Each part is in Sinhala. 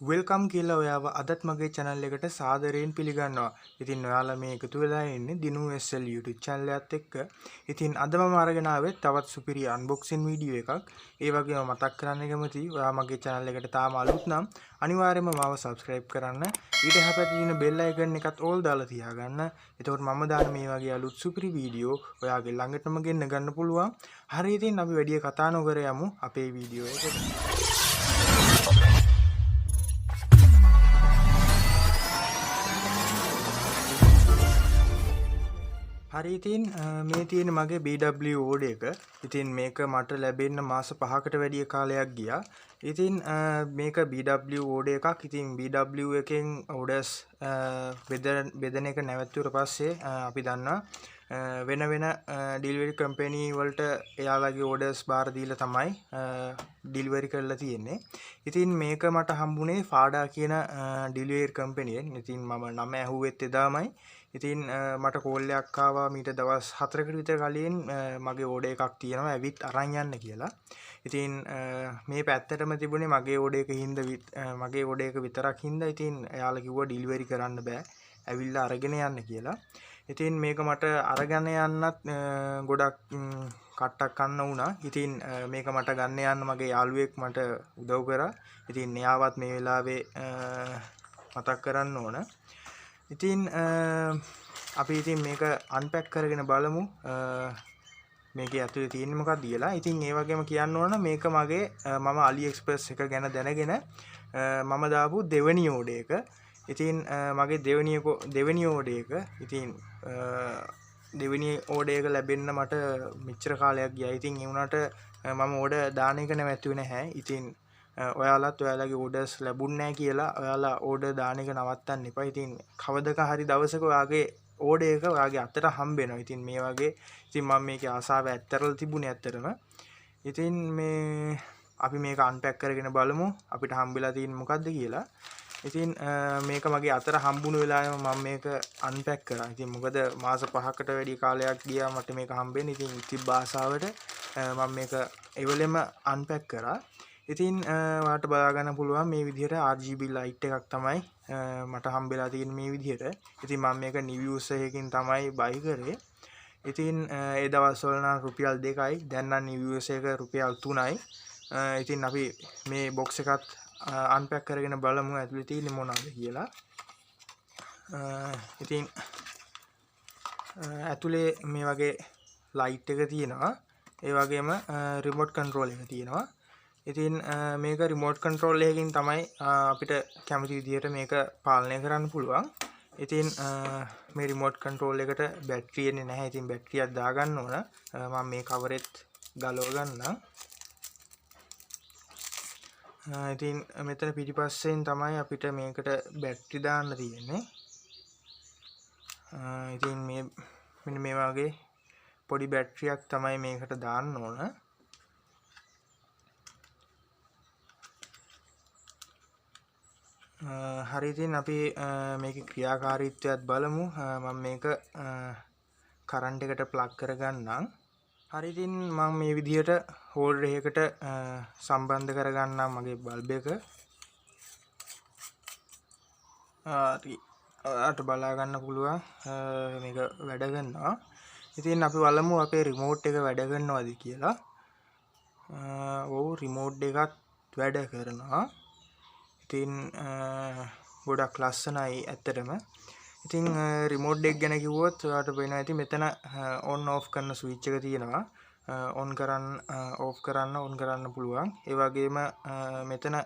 වෙල්කම් කියලා ඔයාව අදත් මගේ channel එකට සාදරයෙන් පිළිගන්නවා. ඉතින් ඔයාලා මේ එකතු වෙලා ඉන්නේ Dinu SL YouTube channel එකත් එක්ක. ඉතින් අද මම අරගෙන ආවේ තවත් සුපිරි unboxing වීඩියෝ එකක්. ඒ වගේම මතක් කරන්න කැමතියි ඔයා මගේ channel එකට තාම අලුත් නම් අනිවාර්යයෙන්ම මාව subscribe කරන්න. ඊට එහා තියෙන bell icon එකත් all දාලා තියාගන්න. එතකොට මම දාන මේ වගේ අලුත් සුපිරි වීඩියෝ ඔයාගේ ළඟටම ගෙන්න ගන්න පුළුවන්. හරි ඉතින් අපි වැඩි කතා නොකර යමු අපේ වීඩියෝ එකට. හරි ඉතින් මේ තියෙන මගේ BW ඕඩර් එක. ඉතින් මේක මට ලැබෙන්න මාස 5කට වැඩි කාලයක් ගියා. ඉතින් මේක BW ඕඩර් එකක්. ඉතින් BW එකෙන් ඕඩර්ස් බෙදන එක නැවතුනට පස්සේ අපි දන්නවා වෙන වෙන ඩිලිවරි කම්පැනි වලට එයාලගේ ඕඩර්ස් බාර දීලා තමයි ඩිලිවරි කරලා තියෙන්නේ. ඉතින් මේක මට හම්බුනේ ෆාඩා කියන ඩිලිවරි කම්පැනියෙන්. ඉතින් මම නම ඇහුවෙත් එදාමයි. ඉතින් මට කෝල් එකක් ආවා මීට දවස් 4කට විතර කලින් මගේ ඕඩර් එකක් තියෙනවා ඇවිත් අරන් යන්න කියලා. ඉතින් මේ පැත්තටම තිබුණේ මගේ ඕඩර් එක විතරක් හින්දා ඉතින් එයාලා කිව්වා ඩිලිවරි කරන්න බෑ. ඇවිල්ලා අරගෙන යන්න කියලා. ඉතින් මේක මට අරගෙන යන්නත් ගොඩක් කට්ටක් ගන්න වුණා. ඉතින් මේක මට ගන්න යන්න මගේ යාළුවෙක් මට උදව් කරා. ඉතින් එයාවත් මේ වෙලාවේ මතක් කරන්න ඕන. ඉතින් අපි ඉතින් මේක අන්පැක් කරගෙන බලමු මේකේ ඇතුලේ තියෙන්නේ මොකක්ද කියලා. ඉතින් ඒ වගේම කියන්න ඕන මේක මගේ මම AliExpress එක ගැන දැනගෙන මම දාපු දෙවෙනි ඕඩර් එක. ඉතින් මගේ දෙවෙනි ඕඩර් එක. ඉතින් දෙවෙනි ඕඩර් එක ලැබෙන්න මට මෙච්චර කාලයක් ගියා. ඉතින් ඒ වුණාට මම ඕඩර් දාන එක නැවතුනේ නැහැ. ඉතින් ඔයාලත් ඔයාලගේ ඕඩර්ස් ලැබුණ නැහැ කියලා ඔයාලා ඕඩර් දාන එක නවත්තන්න එපා. ඉතින් කවදක හරි දවසක ඔයාගේ ඕඩර් එක ඔයාගේ අතට හම්බ වෙනවා. ඉතින් මේ වගේ ඉතින් මම මේකේ ආසාව ඇත්තරලා තිබුණේ ඇත්තටම. ඉතින් මේ අපි මේක අන්පැක් කරගෙන බලමු අපිට හම්බෙලා තියෙන්නේ මොකද්ද කියලා. ඉතින් මේක මගේ අතට හම්බුණු වෙලාවෙම මම මේක අන්පැක් කරා. ඉතින් මොකද මාස 5කට වැඩි කාලයක් ගියා මට මේක හම්බෙන්නේ. ඉතින් තිබ්බ ආසාවට මම මේක එවලෙම අන්පැක් කරා. ඉතින් ඔයාලට බලා ගන්න පුළුවන් මේ විදිහට RGB light එකක් තමයි මට හම්බෙලා තියෙන්නේ මේ විදිහට. ඉතින් මම මේක new user එකකින් තමයි buy කරේ. ඉතින් ඒ දවස්වල නම් රුපියල් 2යි. දැන් නම් new user එක රුපියල් 3යි. ඉතින් අපි මේ box එකත් අන්පැක් කරගෙන බලමු ඇතුලේ තියෙන්නේ මොනවද කියලා. ඉතින් ඇතුලේ මේ වගේ light එක තියෙනවා. ඒ වගේම remote control එක තියෙනවා. ඉතින් මේක රිමෝට් කන්ට්‍රෝල් එකකින් තමයි අපිට කැමති විදිහට මේක පාලනය කරන්න පුළුවන්. ඉතින් මේ රිමෝට් කන්ට්‍රෝල් එකට බැටරිය එන්නේ නැහැ. ඉතින් බැටරියක් දාගන්න ඕන. මම මේ කවරෙත් ගලව ගන්නම්. ඉතින් මෙතන පිටිපස්සෙන් තමයි අපිට මේකට බැටරි දාන්න තියෙන්නේ. ඉතින් මෙන්න මේ වගේ පොඩි බැටරියක් තමයි මේකට දාන්න ඕන. හරි ඉතින් අපි මේකේ ක්‍රියාකාරීත්වයත් බලමු. මම මේක කරන්ට් එකට ප්ලග් කරගන්නම්. හරි ඉතින් මම මේ විදිහට හෝල්ඩර් එකකට සම්බන්ධ කරගන්නම් මගේ බල්බ් එක. හරි ඔයාලට බලා ගන්න පුළුවන් මේක වැඩ කරනවා. ඉතින් අපි බලමු අපේ රිමෝට් එක වැඩ කරනවද කියලා. ඔව් රිමෝට් එකත් වැඩ කරනවා. ඉතින් ගොඩක් ලස්සනයි ඇත්තටම. ඉතින් රිමෝට් එක ගැන කිව්වොත් ඔයාලට පේනවා ඇති මෙතන on off කරන ස්විච් එක තියෙනවා. on කරන්න off කරන්න on කරන්න පුළුවන්. ඒ වගේම මෙතන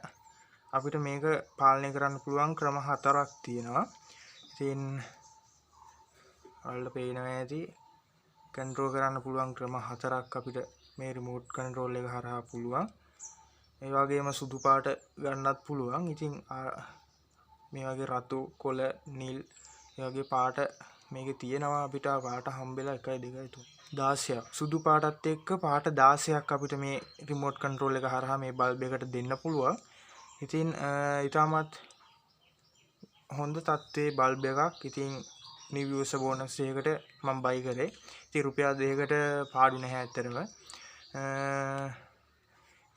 අපිට මේක පාලනය කරන්න පුළුවන් ක්‍රම 4ක් තියෙනවා. ඉතින් ඔයාලට පේනවා ඇති කන්ට්‍රෝල් කරන්න පුළුවන් ක්‍රම 4ක් අපිට මේ රිමෝට් කන්ට්‍රෝල් එක හරහා පුළුවන්. ඒ වගේම සුදු පාට ගන්නත් පුළුවන්. ඉතින් මේ වගේ රතු කොළ නිල් ඒ වගේ පාට මේකේ තියෙනවා. අපිට පාට හම්බෙලා 1 2 3 16ක්. සුදු පාටත් එක්ක පාට 16ක් අපිට මේ රිමෝට් කන්ට්‍රෝල් එක හරහා මේ බල්බ් එකට දෙන්න පුළුවන්. ඉතින් ඊටමත් හොඳ තත්ත්වයේ බල්බ් එකක්. ඉතින් new user bonus එකකට මම buy කරේ. ඉතින් රුපියල් 2කට පාඩු නැහැ ඇත්තටම.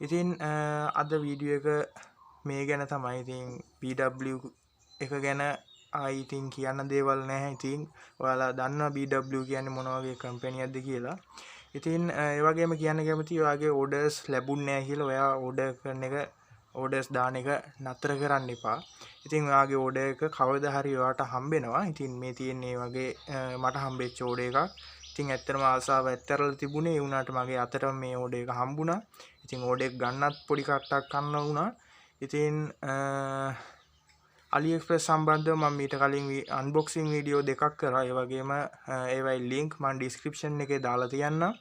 ඉතින් අද වීඩියෝ එක මේ ගැන තමයි ඉතින් BW එක ගැන ආයි ඉතින් කියන්න දේවල් නැහැ. ඉතින් ඔයාලා දන්නවා BW කියන්නේ මොන වගේ කම්පැනියක්ද කියලා. ඉතින් ඒ වගේම කියන්න කැමතියි ඔයාගේ ඕඩර්ස් ලැබුණ නැහැ කියලා ඔයා ඕඩර් කරන එක ඕඩර්ස් දාන එක නතර කරන්න එපා. ඉතින් ඔයාගේ ඕඩර් එක කවදා හරි ඔයාට හම්බෙනවා. ඉතින් මේ තියෙන්නේ වගේ මට හම්බෙච්ච ඕඩර් එකක්. ඉතින් ඇත්තටම ආසාව ඇත්තරලා තිබුණේ ඒ වුණාට මගේ අතට මේ ඕඩර් එක හම්බුණා. ඉතින් ඕඩර් එක ගන්නත් පොඩි කට්ටක් ගන්න වුණා. ඉතින් AliExpress සම්බන්ධව මම මීට කලින් unboxing වීඩියෝ දෙකක් කරා. ඒ වගේම ඒවයි link මම description එකේ දාලා තියන්නම්.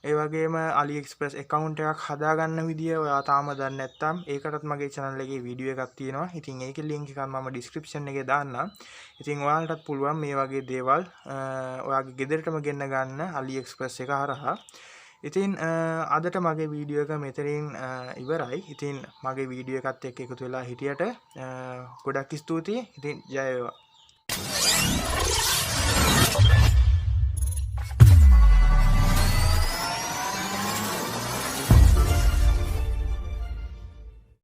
ඒ වගේම AliExpress account එකක් හදාගන්න විදිය ඔයා තාම දන්නේ නැත්නම් ඒකටත් මගේ channel එකේ වීඩියෝ එකක් තියෙනවා. ඉතින් ඒකේ link එකක් මම description එකේ දාන්නම්. ඉතින් ඔයාලටත් පුළුවන් මේ වගේ දේවල් ඔයාගේ ගෙදරටම ගෙන්න ගන්න AliExpress එක හරහා. ඉතින් අදට මගේ වීඩියෝ එක මෙතනින් ඉවරයි. ඉතින් මගේ වීඩියෝ එකත් එක්ක එකතු වෙලා හිටියට ගොඩක් ස්තුතියි. ඉතින් ජය වේවා.